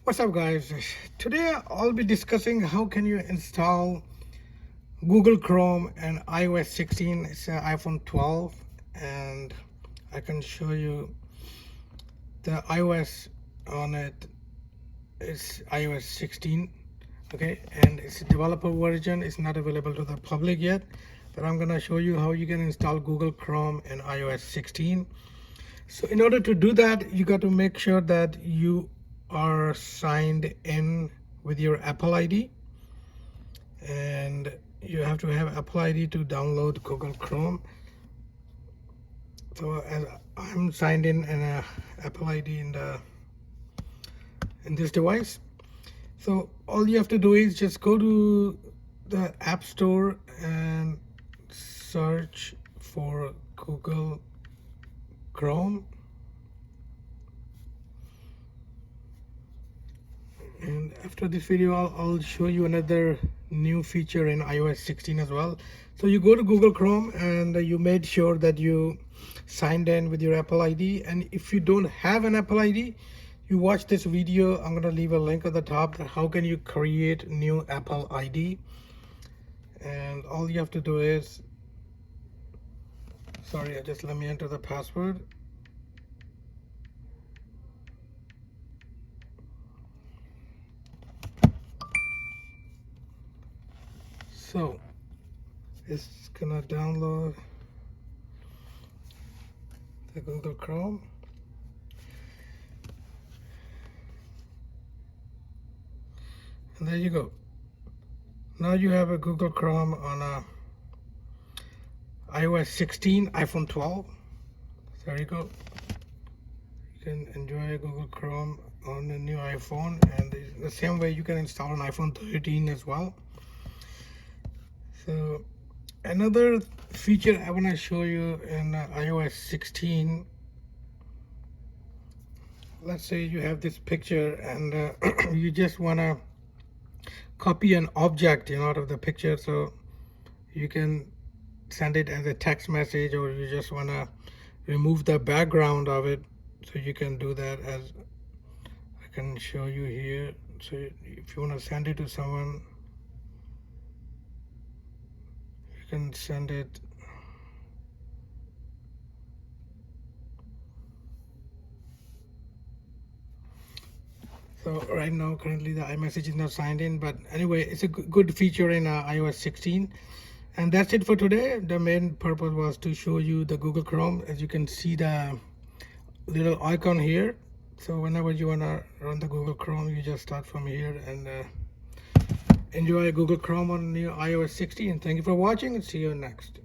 What's up guys? Today I'll be discussing how can you install Google Chrome and iOS 16. It's an iPhone 12 and I can show you the iOS on it. It's iOS 16, okay, and it's a developer version. It's not available to the public yet, but I'm gonna show you how you can install Google Chrome and iOS 16. So in order to do that, you got to make sure that you are signed in with your Apple ID, and you have to have Apple ID to download Google Chrome. So as I'm signed in and Apple ID in this device, so all you have to do is just go to the App Store and search for Google Chrome. And after this video, I'll show you another new feature in iOS 16 as well. So you go to Google Chrome and you made sure that you signed in with your Apple ID. And if you don't have an Apple ID, you watch this video. I'm gonna leave a link at the top. How can you create new Apple ID? And all you have to do is, just let me enter the password. So it's gonna download the Google Chrome. And there you go. Now you have a Google Chrome on a iOS 16, iPhone 12. There you go. You can enjoy Google Chrome on the new iPhone, and the same way you can install an iPhone 13 as well. So another feature I want to show you in iOS 16. Let's say you have this picture and you just want to copy an object out of the picture, so you can send it as a text message, or you just want to remove the background of it, so you can do that. As I can show you here. So if you want to send it to someone, you can send it. So right now currently the iMessage is not signed in, but anyway, it's a good feature in iOS 16. And that's it for today. The main purpose was to show you the Google Chrome. As you can see the little icon here, so whenever you want to run the Google Chrome, you just start from here and enjoy Google Chrome on new iOS 16. Thank you for watching, and see you next.